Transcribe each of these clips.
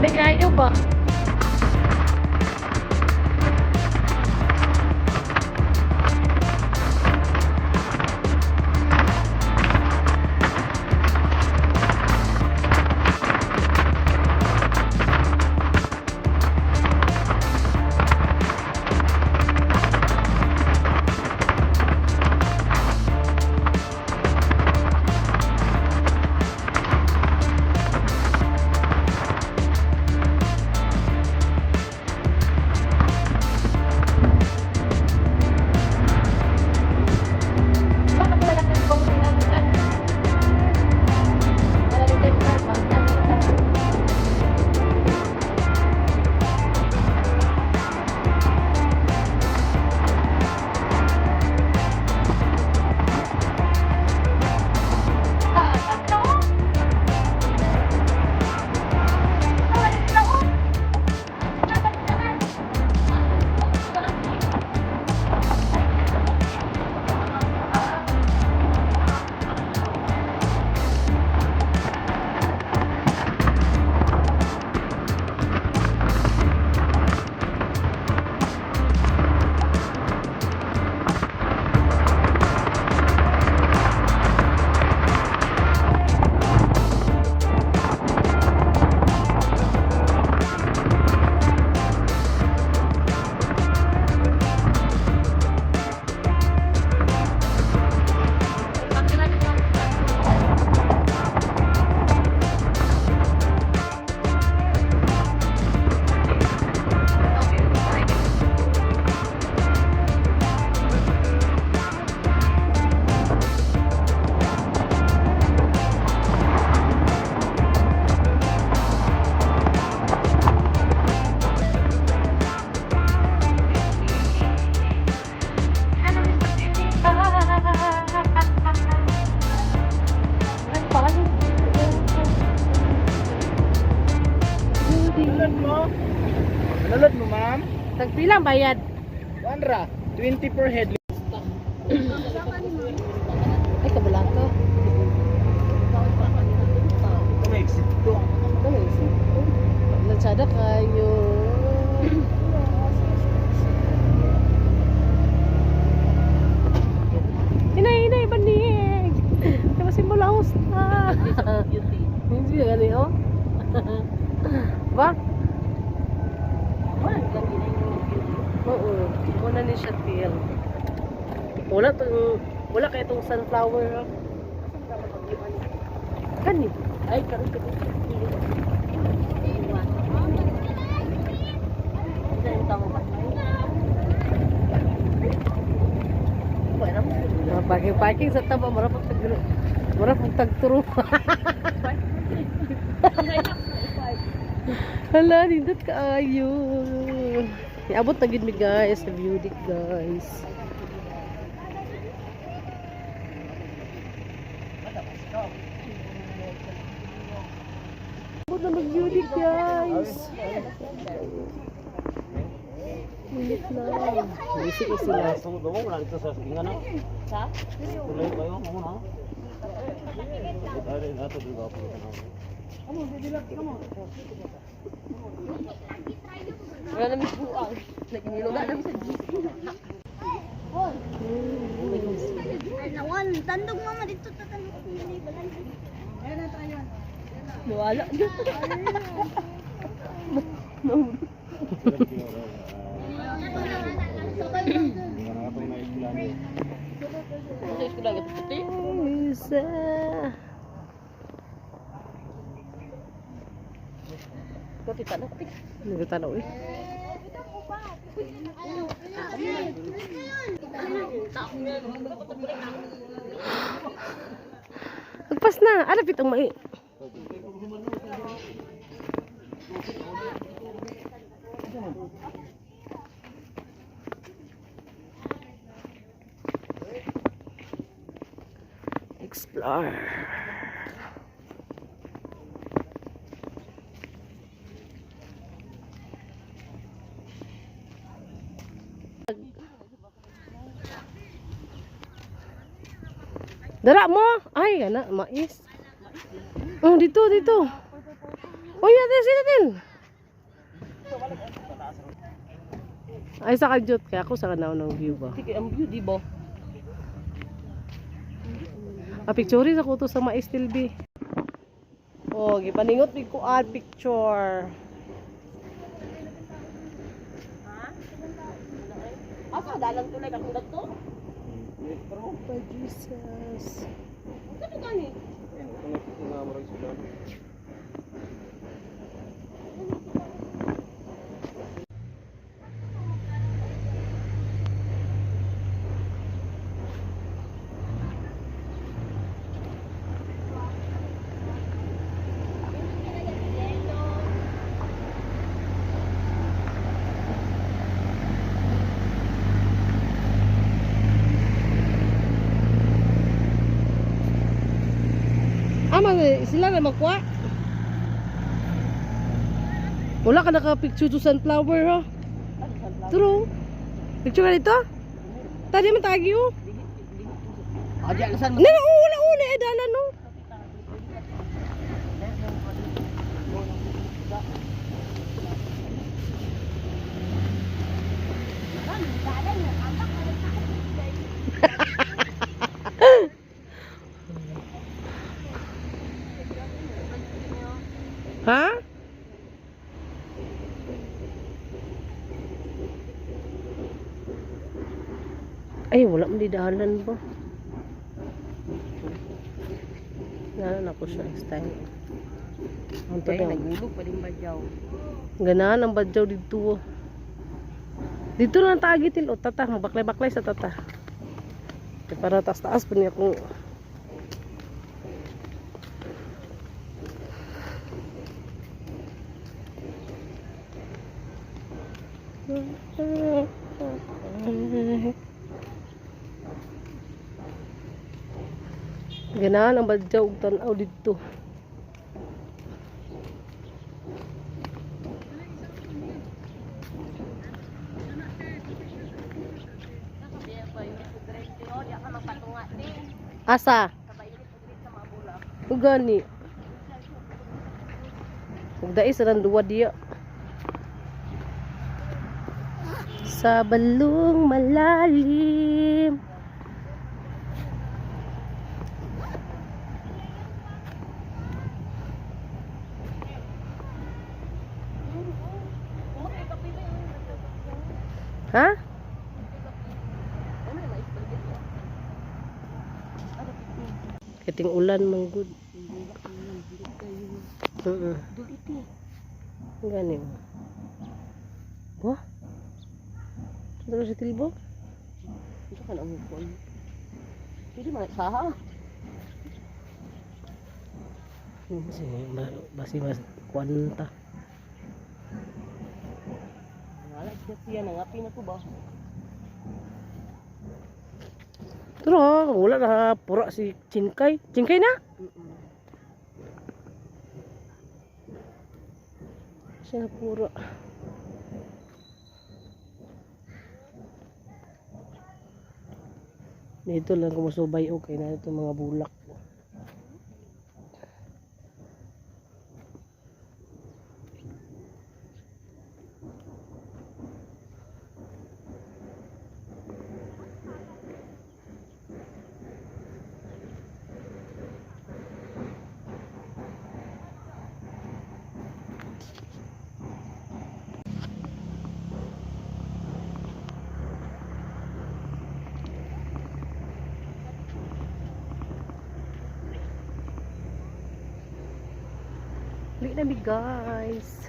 Grabe kayo ba? Nalad mo, ma'am? Tagpilang bayad. Wanra, 20 per head. Ay, kabalato. May exit to. Lansada kayo. Hinay, banig. Kaya simula hosta. Hindi gani, oh. Ba? Oo. Muna ni siya feel. Wala kaya itong sunflower. Kani? Ay, karoon ka dito. Parking sa taba, marapag tagturo. Hala, nindot ka ayo. Iabot na gid mi guys, sa beauty guys. Iabot na mag-beauty guys. Init lang. Busy ko sila. Dumong lang ito sa ingan na. Ha? Tuloy kayo, mo na. Ay, ato dito ako. Wala namin buang. Nagniluga namin sa jeep. Nawan, tandog mama dito tatandog ko ni balan. Wala. Isa. Kau tidak nanti. Nggak tahu eh. Lepas na, ada pitong mai. Explore. Dara mo. Ay, anak, mais. Oh, dito. Oh, ya, sini, Tin. Ay, sa kadyot. Kaya ako sa kanaw ng view ba? Sige, ang view, di ba? Picture sa kuto sa mais tilbi. Oh, gipaningot big ko picture. Asa dalang tulay ka kung dagto? Oh, Jesus. Ano gani? Sila na magkuha. Wala ka naka-picture to sunflower, ha? True. Picture ka dito? Tadi man tagyo. Aja, nasan mo? Nala, wala uli. Eh, dala, no? Ha? Ay, wala mo di dahalan ba? Nanan ako siya style. Ang Kaya totoo. nagulog pa din ba dyaw? Ganahan ang badyaw dito. Dito lang tagitil o tata, mabaklay-baklay sa tata. Kaya para taas-taas pa niya kung ganahan ang badyaw ug tan-aw dito. Asa? Ug gani. Ug dai sa duwa diya. Sa balong malalim. Ha? Kiting ulan man good. Duliti. Gani mo. Wah. Terus si tilbo? Ito ka na umukol. Pwede man, saha. Basi mas kwanta. Wala, siya nangapi na ko ba? Pero wala na pura si Cingkay. Cingkay na? Siya pura. Dito lang kumusubay okay na ito mga bulak. Balik na mi guys.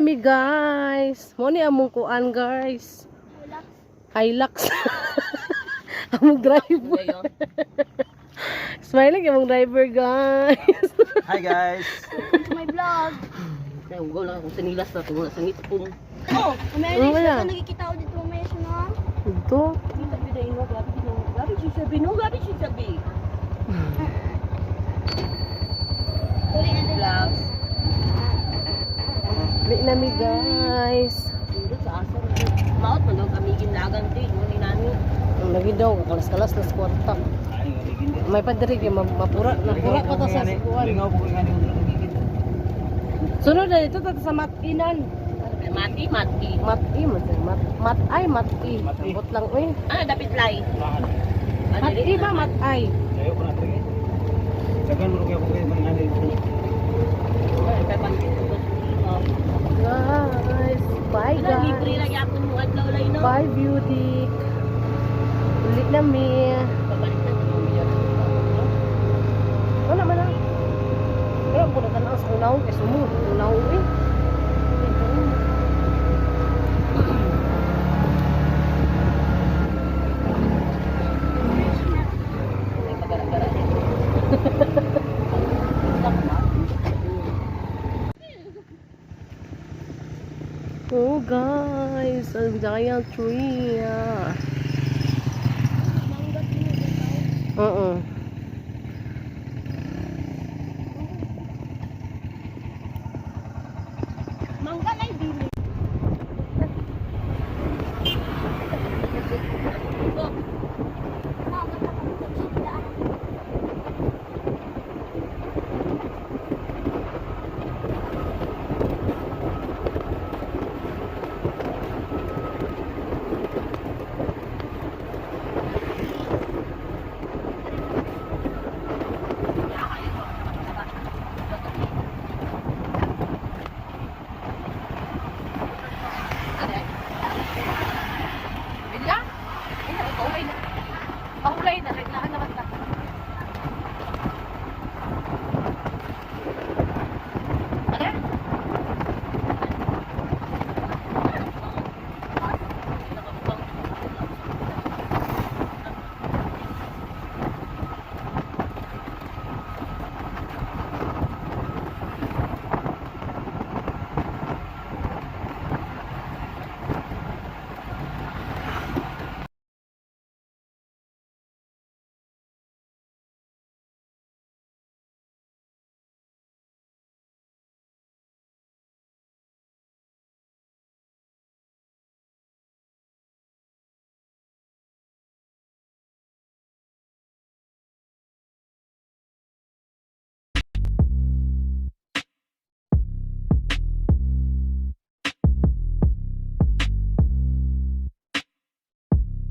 Mi guys, mo ni among kuan guys. Hilux. Among driver. Smiling among driver guys. Hi guys! Welcome to my vlog. Kaya ugaw lang akong sanilas na ito. Sa ngitpong. Oh, may Oh, wala. na nakikita ko dito may no. Ito. Kita bidayin mo. Grabe siya sabi. No, grabe siya sabi. Uli na din. Vlogs. na mi guys. Doon sa asar. Maot man daw kami ginlagan din. Muni namin. Ang lagi daw, kalas-kalas nas kwarta. May padiri kay mapura, napura pa ta sa sikuan. Sunod na dito tata sa matinan. Mati. Mati mati. Ambot lang oy. Ah, dapat fly. Mati ba matay? Guys, bye Libre guys. lang yakon mo adlaw lay no. Bye beauty. Ulit na mi. Babalik na siya. Wala man lang. Pero ako na tanaw sa unaw. Kasi mo, unaw eh. May pagara-gara niya. Oh guys, ang giant tree. Oo.